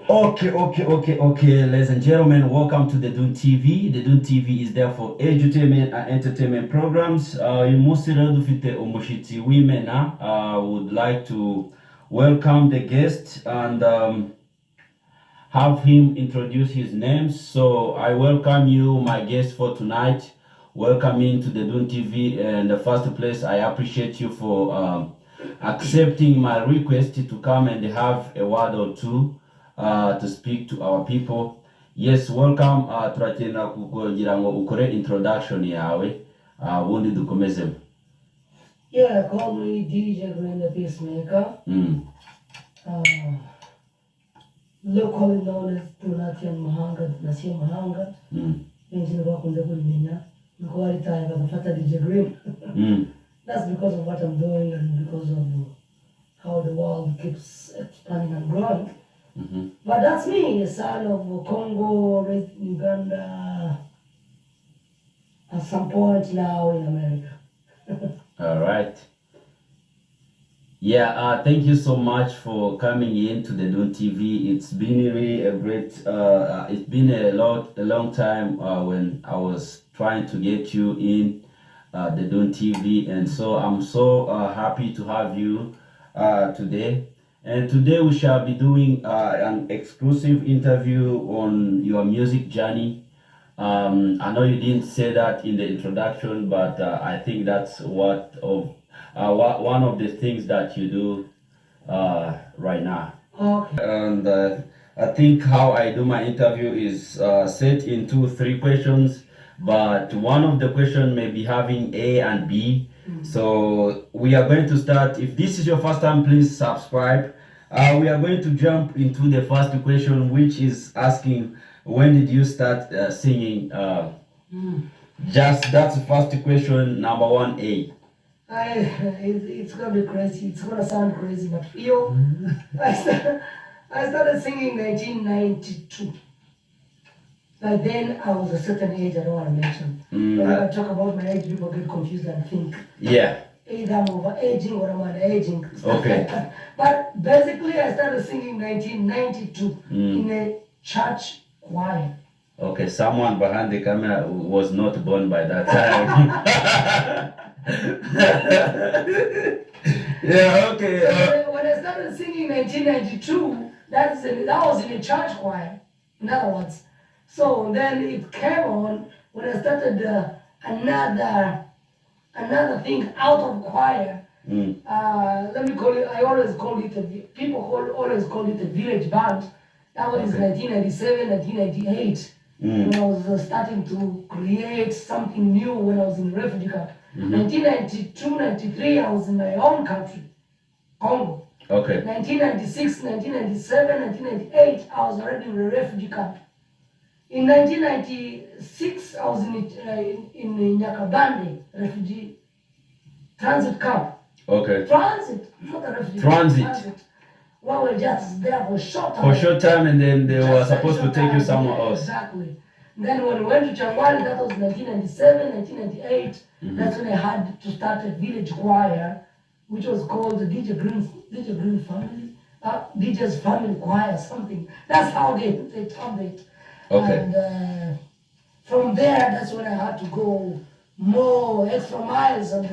Okay, ladies and gentlemen, welcome to the Dune TV. The Dune TV is there for edutainment and entertainment programs. You must ufite umushitsi w'imena. Would like to welcome the guest and have him introduce his name. So I welcome you, my guest for tonight. Welcome into the Dune TV. In the first place, I appreciate you for accepting my request to come and have a word or two to speak to our people. Yes, welcome. Turatenda kugira ngo ukore introduction yawe. Ubundi dukomeze. Yeah, call me DJ GRIN the Peacemaker. Locally known as Tunatian Mahanga, Nasia Mahanga. Mention bakunze kulimenya. Nikuwa retired bakafata DJ GRIN. That's because of what I'm doing and because of how the world keeps expanding and growing. But that's me, a son of Congo, raised in Uganda, at some point now in America. All right. Yeah, thank you so much for coming in to the Dune TV. It's been really a great, it's been a long time when I was trying to get you in the Dune TV, and so I'm so happy to have you today. And today we shall be doing an exclusive interview on your music journey. I know you didn't say that in the introduction, but I think that's one of the things that you do right now. Okay. And I think how I do my interview is set into 3 questions, but one of the questions may be having A and B. So we are going to start. If this is your first time, please subscribe. We are going to jump into the first question, which is asking, when did you start singing? Just that's the first question, number 1A. It's gonna be crazy. It's gonna sound crazy, but for you, I started singing in 1992. But then I was a certain age. I don't want to mention. When I talk about my age, people get confused and think, yeah, either I'm overaging or I'm underaging. Okay. But basically, I started singing in 1992 in a church choir. Okay, someone behind the camera was not born by that time. Yeah, okay. So when I started singing in 1992, that was in a church choir, in other words. So then it came on when I started another thing out of choir. Let me call it, I always call it, always call it a village band. That was 1997, 1998, when I was starting to create something new when I was in refugee camp. 1992, 93, I was in my own country, Congo. Okay. 1996, 1997, 1998, I was already in a refugee camp. In 1996, I was in Nyakabande refugee transit camp. Okay. Transit, not a refugee. Transit. Well, we were just there for a short time. For a short time, and then they were supposed to take you somewhere else. Exactly. And then when we went to Changwali, that was 1997, 1998. That's when I had to start a village choir, which was called the DJ GRIN family, DJ's family choir, something. That's how they termed it. Okay. And from there, that's when I had to go more extra miles. And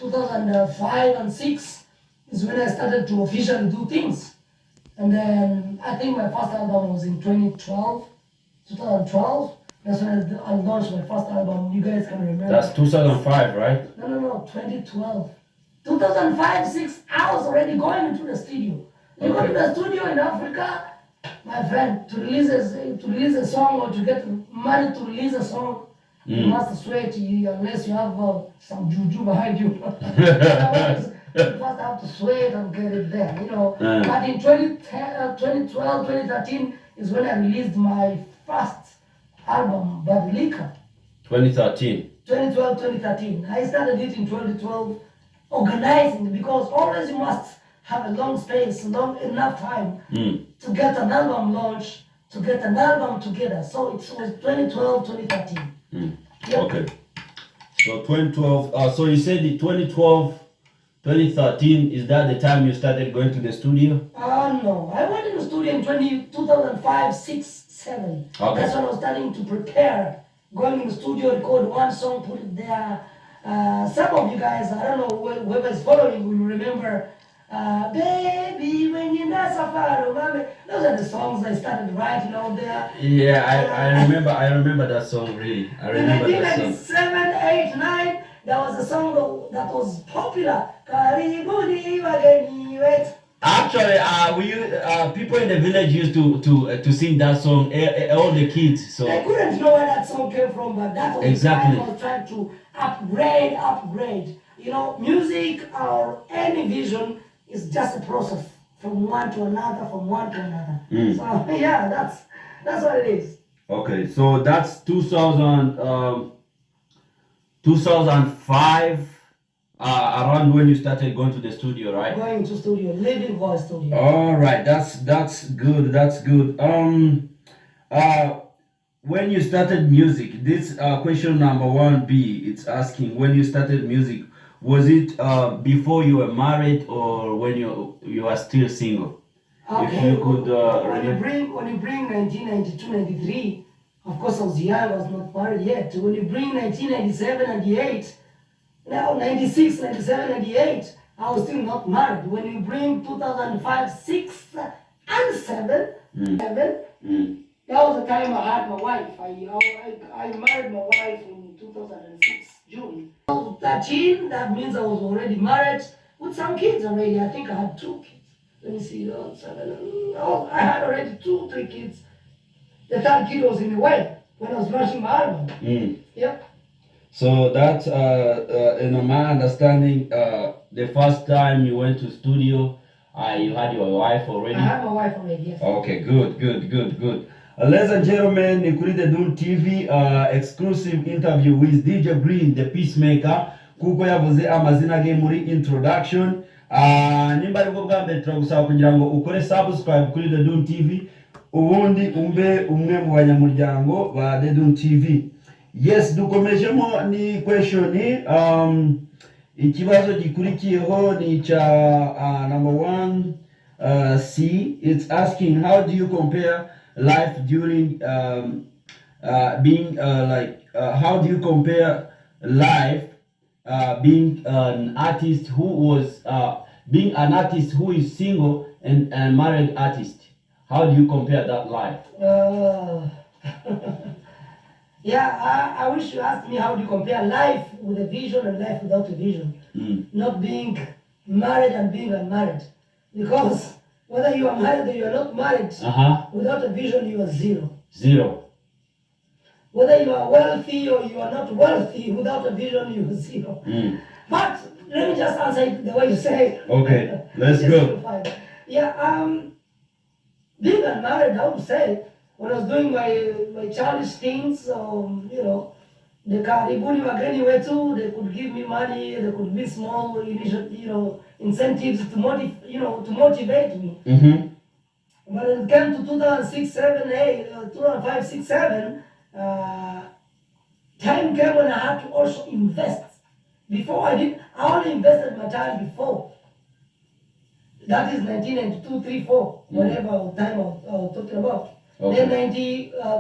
2005 and 6 is when I started to officially do things. And then I think my first album was in 2012. That's when I launched my first album. You guys can remember. That's 2005, right? No, 2012. 2005, 6, I was already going into the studio. You go to the studio in Africa, my friend, to release a song or to get money to release a song, you must sweat unless you have some juju behind you. Otherwise, you first have to sweat and get it there, you know. But in 2012, 2013 is when I released my first album, Badlika. 2013. 2012, 2013. I started it in 2012, organizing, because always you must have a long space, enough time to get an album launched, to get an album together. So it was 2012, 2013. Yep. Okay. So 2012, so you said in 2012, 2013, is that the time you started going to the studio? No, I went in the studio in 2005, 6, 7. Okay. That's when I was starting to prepare, going in the studio, record one song, put it there. Some of you guys, I don't know whoever is following, will remember, Baby, when you're not so far away. Those are the songs I started writing out there. Yeah, I remember that song really. I remember that song. In 1997, 8, 9, there was a song that was popular. Karibuni wageni wetu. Actually, people in the village used to sing that song, all the kids. So I couldn't know where that song came from, but that was exactly. the time I was trying to upgrade. You know, music or any vision is just a process from one to another, from one to another. So yeah, that's what it is. Okay, so that's 2005. Around when you started going to the studio, right? Going to studio, living voice studio. All right, that's good. That's good. When you started music, this question number 1B, it's asking when you started music, was it before you were married or when you are still single? Okay. If you could when you bring 1992, 93, of course I was young, I was not married yet. When you bring 1997, 98. Now, 96, 97, 98, I was still not married. When you bring 2005, 6, and 7, that was the time I had my wife. I married my wife in 2006, June. 2013, that means I was already married with some kids already. I think I had 2 kids. Let me see, 7, I had already 2, 3 kids. The 3rd kid was in the way when I was launching my album. Yep. So that, in my understanding, the first time you went to studio, you had your wife already? I had my wife already, yes. Okay, good. Ladies and gentlemen, Nikuride Dun TV, exclusive interview with DJ GRIN, the Peacemaker. Kuko yavuze amazina ge muri introduction. Nimba aribwo bwa mbere turagusaba kugira ngo ukore subscribe kuri The Dun TV, ubundi umbe umwe mu banyamuryango ba The Dun TV. Yes, dukomejemo ni question ikibazo gikurikiyeho ni cha number 1 C. It's asking how do you compare life during being how do you compare life being an artist who was being an artist who is single and a married artist? How do you compare that life? Yeah, I wish you asked me how do you compare life with a vision and life without a vision. Not being married and being unmarried. Because whether you are married or you are not married, without a vision you are zero. Whether you are wealthy or you are not wealthy, without a vision you are zero. But let me just answer it the way you say. Okay, let's go. Yeah, being unmarried, I would say, when I was doing my childish things, you know, the karibuni wageni wetu, they could give me money, they could be small initial, you know, incentives to motivate me. But it came to 2006, 7, 8, 2005, 6, 7, time came when I had to also invest. Before I only invested my time before. That is 1992, 3, 4, whatever time I was talking about. Okay. Then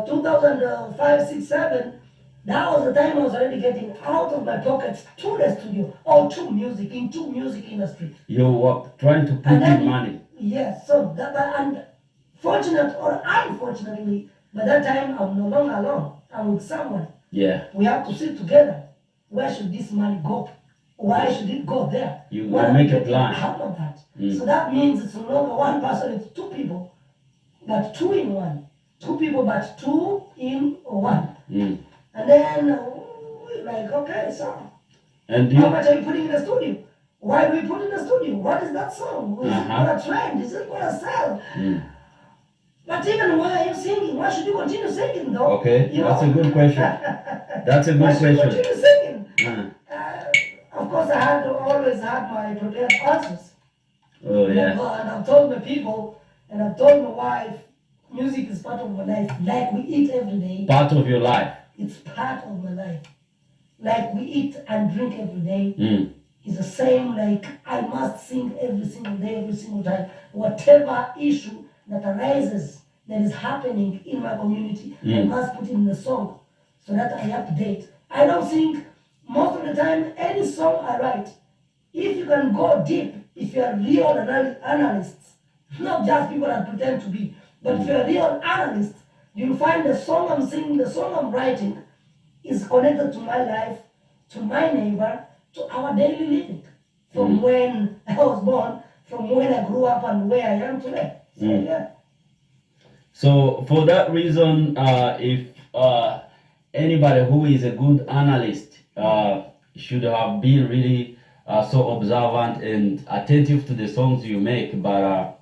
2005, 6, 7, that was the time I was already getting out of my pockets to the studio or to music, into music industry. You were trying to put in money. Yes, so that, and fortunate or unfortunately, by that time I'm no longer alone. I'm with someone. Yeah. We have to sit together. Where should this money go? Why should it go there? You make a plan. Out of that. So that means it's no longer one person, it's 2 people. But 2 in 1. 2 people, but 2 in 1. And then we're like, okay, so how much are you putting in the studio? Why do we put in the studio? What is that song? Is it going to trend? Is it going to sell? But even why are you singing? Why should you continue singing though? Okay, that's a good question. That's a good question. Why should you continue singing? Of course, I always had my prepared answers. Oh, yeah. And I've told my people, and I've told my wife, music is part of my life. Like we eat every day. Part of your life. It's part of my life. Like we eat and drink every day. is the same, like I must sing every single day, every single time. Whatever issue that arises, that is happening in my community, I must put it in the song so that I update. I don't sing most of the time any song I write. If you can go deep, if you're real analysts, not just people that pretend to be, but if you're a real analyst, you'll find the song I'm singing, the song I'm writing is connected to my life, to my neighbor, to our daily living. From when I was born, from when I grew up and where I am today. So, yeah. So for that reason, if anybody who is a good analyst should have been really so observant and attentive to the songs you make. But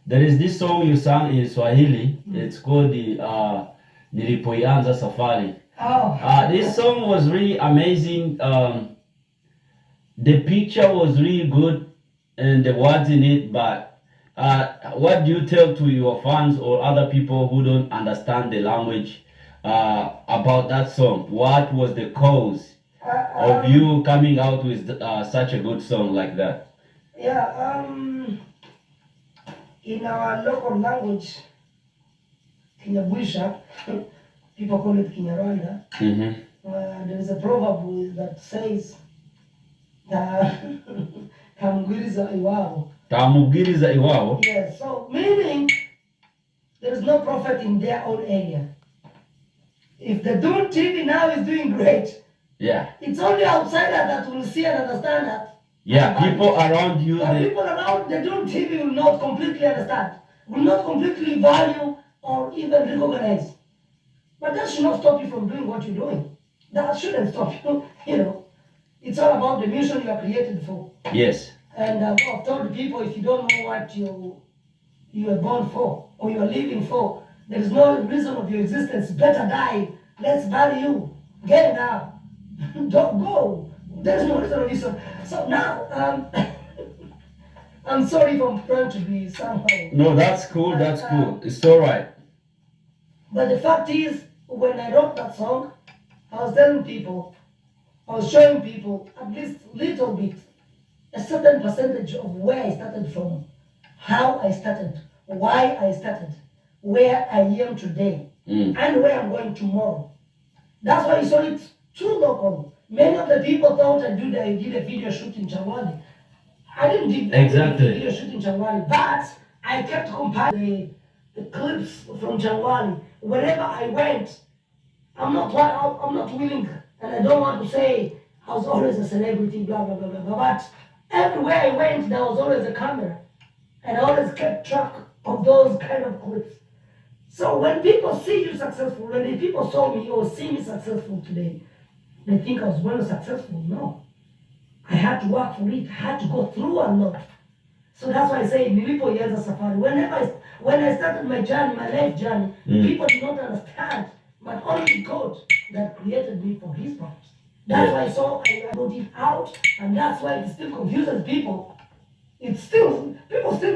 there is this song you sang in Swahili. It's called the Nilipoianza Safari. This song was really amazing. The picture was really good and the words in it, but what do you tell to your fans or other people who don't understand the language about that song? What was the cause of you coming out with such a good song like that? Yeah, in our local language, Kinyabwisha, people call it Kinyarwanda. There is a proverb that says, "NTAMUBWIRIZA IWABO." NTAMUBWIRIZA IWABO? Yes, so meaning there is no prophet in their own area. If the Dun TV now is doing great, yeah, it's only outsider that will see and understand that. Yeah, people around you. But people around the Dun TV will not completely understand, will not completely value or even recognize. But that should not stop you from doing what you're doing. That shouldn't stop you. You know, it's all about the mission you are created for. Yes. And I've told people, if you don't know what you were born for or you are living for, there is no reason of your existence. Better die. Let's bury you. Get out. Don't go. There's no reason of you. So now, I'm sorry if I'm trying to be somehow. No, that's cool. That's cool. It's all right. But the fact is, when I wrote that song, I was telling people, I was showing people at least a little bit, a certain percentage of where I started from, how I started, why I started, where I am today, and where I'm going tomorrow. That's why you saw it too local. Many of the people thought I did a video shoot in Changwali. I didn't do a video shoot in Changwali, but I kept compiling the clips from Changwali. Wherever I went, I'm not willing, and I don't want to say I was always a celebrity, blah, blah, blah, blah, blah. But everywhere I went, there was always a camera. And I always kept track of those kind of clips. So when people see you successful, when people saw me or see me successful today, they think I was very successful. No. I had to work for it. I had to go through a lot. So that's why I say, Nilipoianza Safari. When I started my journey, my life journey, people did not understand. But only God that created me for His purpose. That's why I wrote it out, and that's why it still confuses people. People still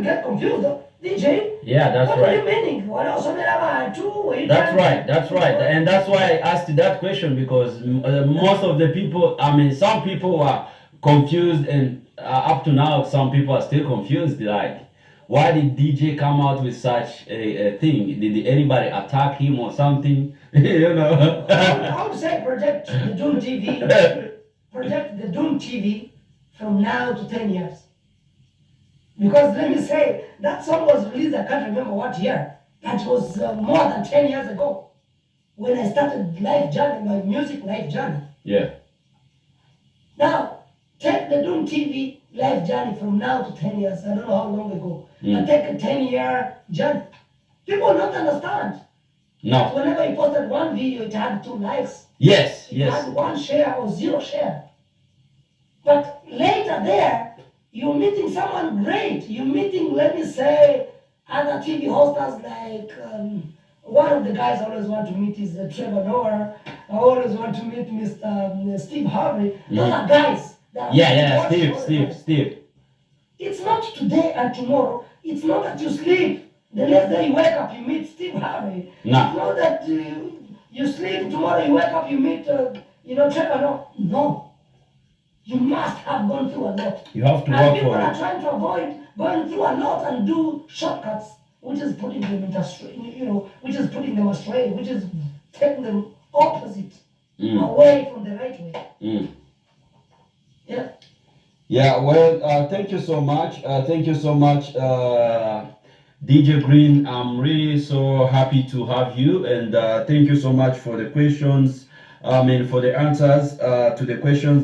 get confused. DJ? Yeah, that's right. What are you meaning? That's right. And that's why I asked you that question, because most of the people, some people are confused, and up to now, some people are still confused. Like, why did DJ come out with such a thing? Did anybody attack him or something? You know? I would say project the Dun TV. Project the Dun TV from now to 10 years. Because let me say, that song was released, I can't remember what year. That was more than 10 years ago. When I started life journey, my music life journey. Yeah. Now, take the Dun TV life journey from now to 10 years. I don't know how long ago. But take a 10-year journey. People don't understand. No. Whenever you posted one video, it had 2 likes. Yes, It had 1 share or 0 share. But later there, you're meeting someone great. You're meeting, let me say, other TV hosters like, one of the guys I always want to meet is Trevor Noah. I always want to meet Mr. Steve Harvey. Those are guys. Steve. It's not today and tomorrow. It's not that you sleep. The next day you wake up, you meet Steve Harvey. No. It's not that you sleep, tomorrow you wake up, you meet, Trevor Noah. No. you must have gone through a lot. You have to And work people for are it. trying to avoid going through a lot and do shortcuts, which is putting them into which is putting them astray, which is taking them opposite, away from the right way. Yeah. Yeah, well, thank you so much. Thank you so much, DJ Green. I'm really so happy to have you, and thank you so much for the questions. I mean, for the answers to the questions